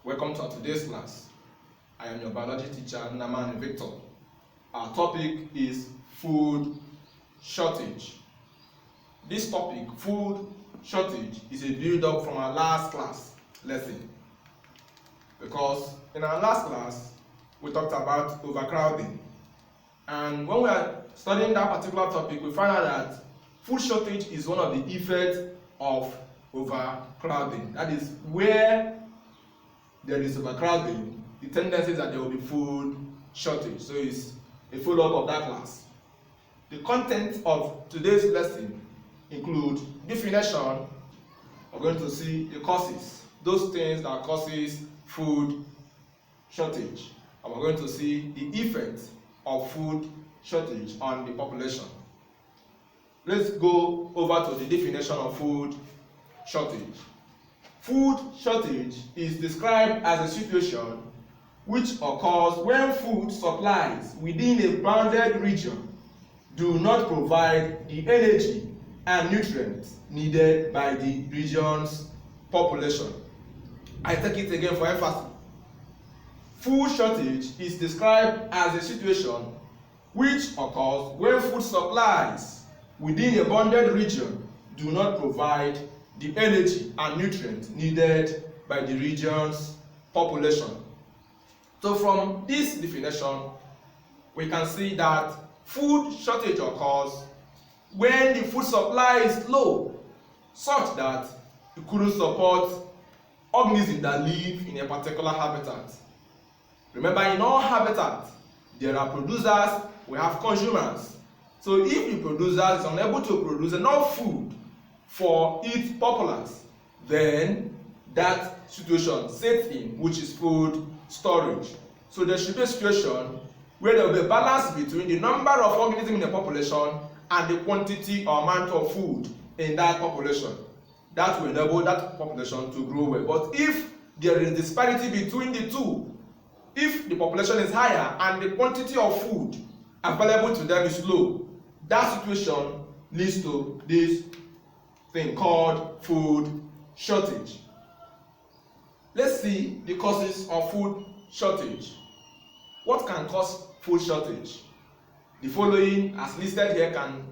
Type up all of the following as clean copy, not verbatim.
Welcome to today's class. I am your biology teacher, Nnamani Victor. Our topic is food shortage. This topic, food shortage, is a build-up from our last class lesson. Because in our last class, we talked about overcrowding. And when we are studying that particular topic, we find out that food shortage is one of the effects of overcrowding. That is, where there is overcrowding, the tendency is that there will be food shortage. So it's a follow-up of that class. The content of today's lesson include definition. We're going to see the causes, those things that causes food shortage. And we're going to see the effect of food shortage on the population. Let's go over to the definition of food shortage. Food shortage is described as a situation which occurs when food supplies within a bounded region do not provide the energy and nutrients needed by the region's population. I take it again for emphasis. Food shortage is described as a situation which occurs when food supplies within a bounded region do not provide the energy and nutrients needed by the region's population. So from this definition, we can see that food shortage occurs when the food supply is low, such that it couldn't support organisms that live in a particular habitat. Remember, in all habitats, there are producers, we have consumers. So if the producer is unable to produce enough food for its populace, then that situation sets in, which is food storage. So there should be a situation where there will be a balance between the number of organisms in the population and the quantity or amount of food in that population. That will enable that population to grow well. But if there is disparity between the two, if the population is higher and the quantity of food available to them is low, that situation leads to this thing called food shortage. Let's see the causes of food shortage. What can cause food shortage? The following, as listed here, can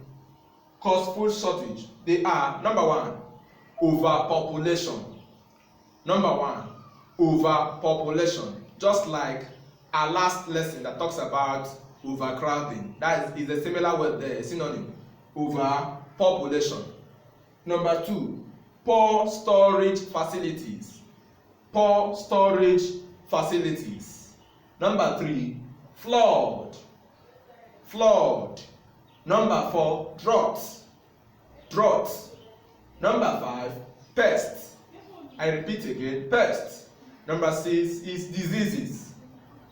cause food shortage. They are: number one, overpopulation. Number one, overpopulation. Just like our last lesson that talks about overcrowding. That is a similar word there, a synonym. Overpopulation. Number two, poor storage facilities. Poor storage facilities. Number three, flood. Flood. Number four, droughts. Droughts. Number five, pests. I repeat again, pests. Number six is diseases.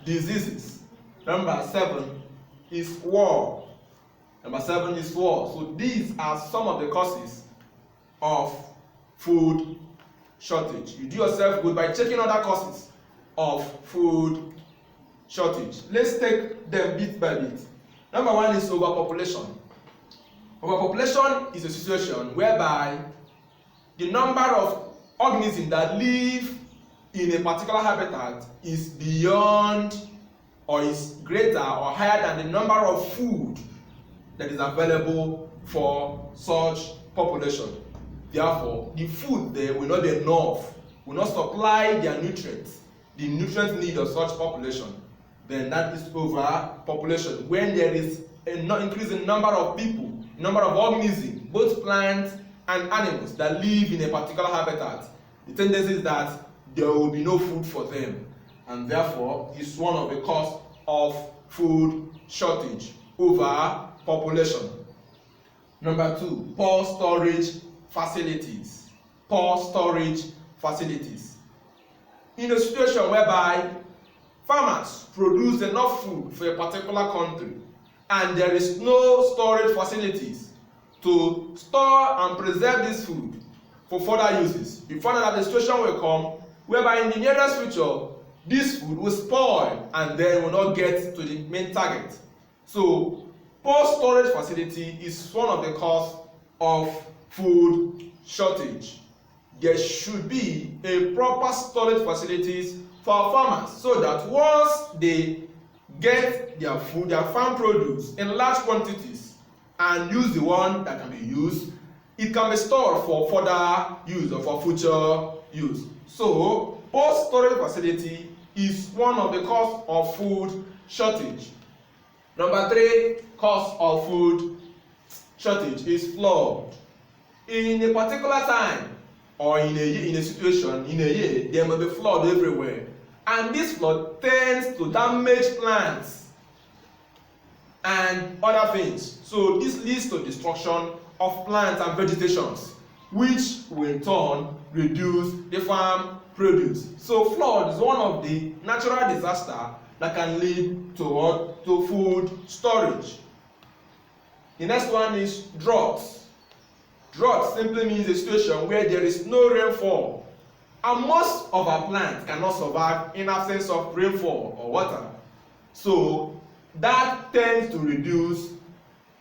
Diseases. Number seven is war. Number seven is war. So these are some of the causes of food shortage. You do yourself good by checking other causes of food shortage. Let's take them bit by bit. Number one is overpopulation. Overpopulation is a situation whereby the number of organisms that live in a particular habitat is beyond or is greater or higher than the number of food that is available for such population. Therefore, the food there will not be enough, will not supply their nutrients, the nutrient need of such population. Then that is overpopulation. When there is an increasing number of people, number of organisms, both plants and animals that live in a particular habitat, the tendency is that there will be no food for them, and therefore it's one of the causes of food shortage, overpopulation. Number two, poor storage facilities. Poor storage facilities. In a situation whereby farmers produce enough food for a particular country and there is no storage facilities to store and preserve this food for further uses, you find that the situation will come whereby in the nearest future this food will spoil and then will not get to the main target. So poor storage facility is one of the causes of food shortage. there should be a proper storage facilities for farmers, so that once they get their food, their farm produce in large quantities and use the one that can be used, it can be stored for further use or for future use. So post storage facility is one of the cause of food shortage. Number 3 cause of food shortage is flood. In a particular time or in a situation, in a year, there may be flood everywhere, and this flood tends to damage plants and other things. So this leads to destruction of plants and vegetations, which will in turn reduce the farm produce. So flood is one of the natural disasters that can lead to what? To food storage. The next one is drought. Drought simply means a situation where there is no rainfall, and most of our plants cannot survive in absence of rainfall or water. So that tends to reduce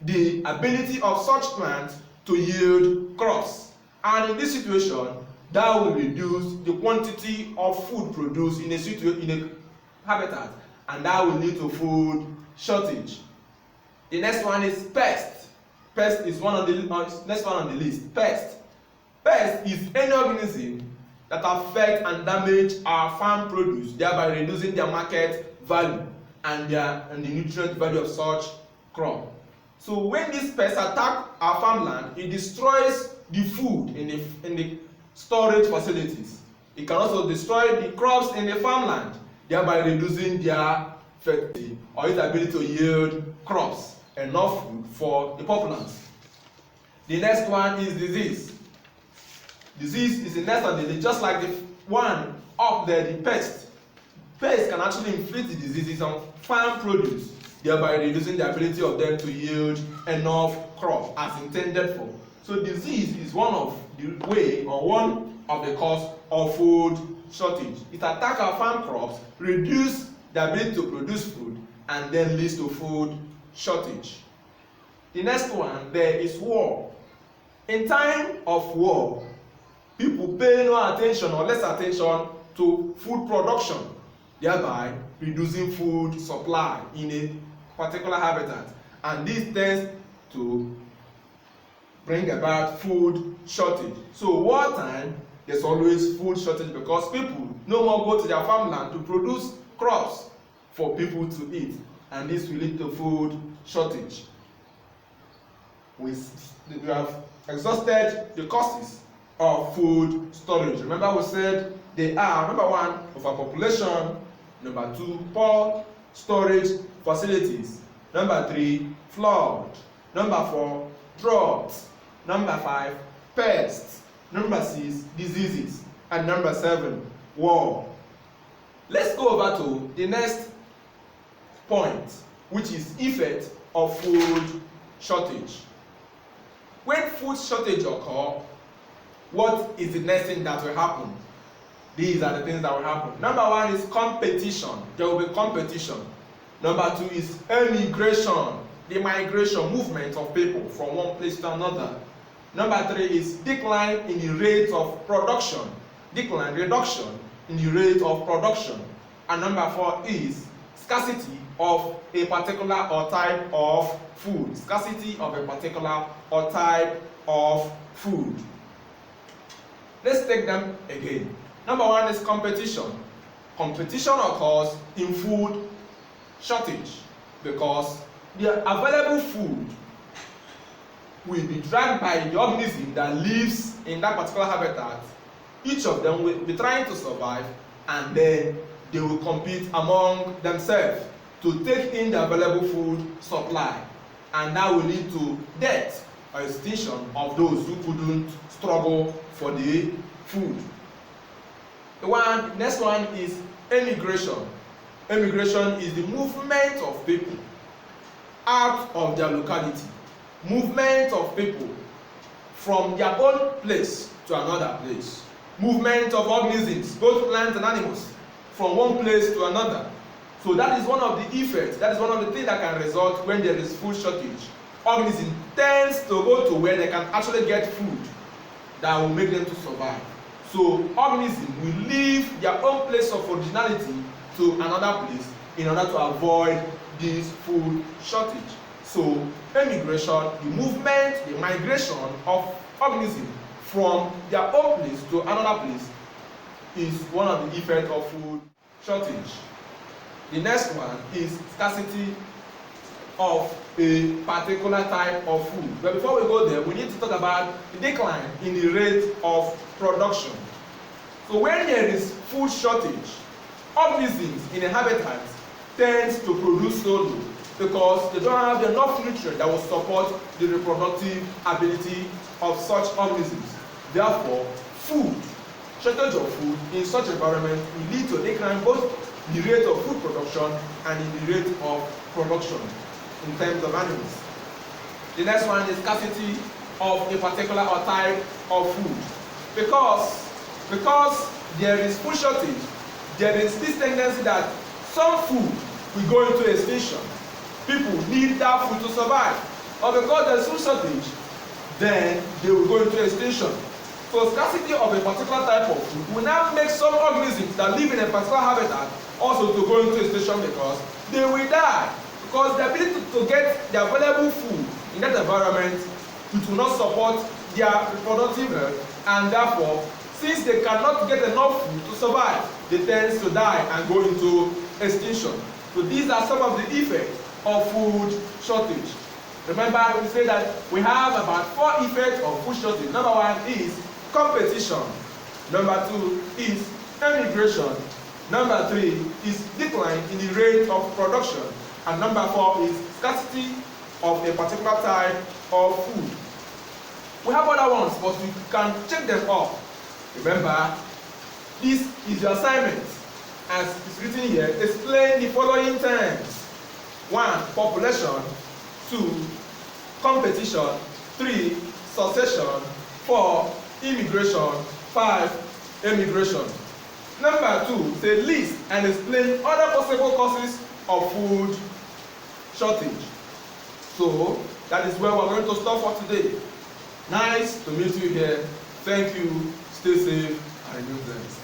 the ability of such plants to yield crops, and in this situation that will reduce the quantity of food produced in a habitat, and that will lead to food shortage. The next one is pest. Pest is one of the next one on the list. Pest is any organism that affect and damage our farm produce, thereby reducing their market value and the nutrient value of such crop. So when these pests attack our farmland, it destroys the food in the storage facilities. It can also destroy the crops in the farmland, thereby reducing their fertility or its ability to yield crops, enough food for the populace. The next one is disease. Disease is the next one, just like the one up there, the pest. Pests can actually inflict the diseases on farm produce, thereby reducing the ability of them to yield enough crop as intended for. So disease is one of the cause of food shortage. It attacks our farm crops, reduce the ability to produce food, and then leads to food shortage. The next one there is war. In time of war, people pay no attention or less attention to food production, thereby reducing food supply in a particular habitat, and this tends to bring about food shortage. So wartime, there's always food shortage because people no more go to their farmland to produce crops for people to eat, and this will lead to food shortage. We have exhausted the causes of food storage. Remember we said they are, number 1, overpopulation, number 2, poor storage facilities, number 3, flood, number 4, drought, number 5, pests, number 6, diseases, and number 7, war. Let's go over to the next point, which is effect of food shortage. When food shortage occurs, what is the next thing that will happen? These are the things that will happen. Number 1 is competition. There will be competition. Number 2 is emigration, the migration, movement of people from one place to another. Number 3 is decline in the rate of production, reduction in the rate of production. And number 4 is scarcity of a particular or type of food. Scarcity of a particular or type of food. Let's take them again. Number 1 is competition. Competition occurs in food shortage because the available food will be dragged by the organism that lives in that particular habitat. Each of them will be trying to survive, and then they will compete among themselves to take in the available food supply, and that will lead to death or extinction of those who couldn't struggle for the food. Next one is emigration. Emigration is the movement of people out of their locality. Movement of people from their own place to another place. Movement of organisms, both plants and animals, from one place to another. So that is one of the effects, that is one of the things that can result when there is food shortage. Organism tends to go to where they can actually get food that will make them to survive. So organisms will leave their own place of originality to another place in order to avoid this food shortage. So emigration, the movement, the migration of organisms from their own place to another place, is one of the effects of food shortage. The next one is scarcity of a particular type of food. But before we go there, we need to talk about the decline in the rate of production. So when there is food shortage, organisms in a habitat tend to produce so low because they don't have enough nutrient that will support the reproductive ability of such organisms. Therefore, shortage of food in such environment will lead to a decline both in the rate of food production and in the rate of production in terms of animals. The next one is scarcity of a particular or type of food. Because there is food shortage, there is this tendency that some food will go into extinction. People need that food to survive. Or because there is food shortage, then they will go into extinction. So scarcity of a particular type of food will now make some organisms that live in a particular habitat also to go into extinction because they will die. Because the ability to get the available food in that environment, it will not support their reproductive health, and therefore, since they cannot get enough food to survive, they tend to die and go into extinction. So these are some of the effects of food shortage. Remember, we say that we have about 4 effects of food shortage. Number 1 is competition. Number 2 is emigration. Number 3 is decline in the rate of production. And number 4 is scarcity of a particular type of food. We have other ones, but we can check them off. Remember, this is your assignment. As it's written here, explain the following terms. 1. Population. 2. Competition. 3. Succession. 4. Immigration. 5. Emigration. Number 2, say list and explain other possible causes of food shortage. So that is where we're going to stop for today. Nice to meet you here. Thank you. Stay safe and use them.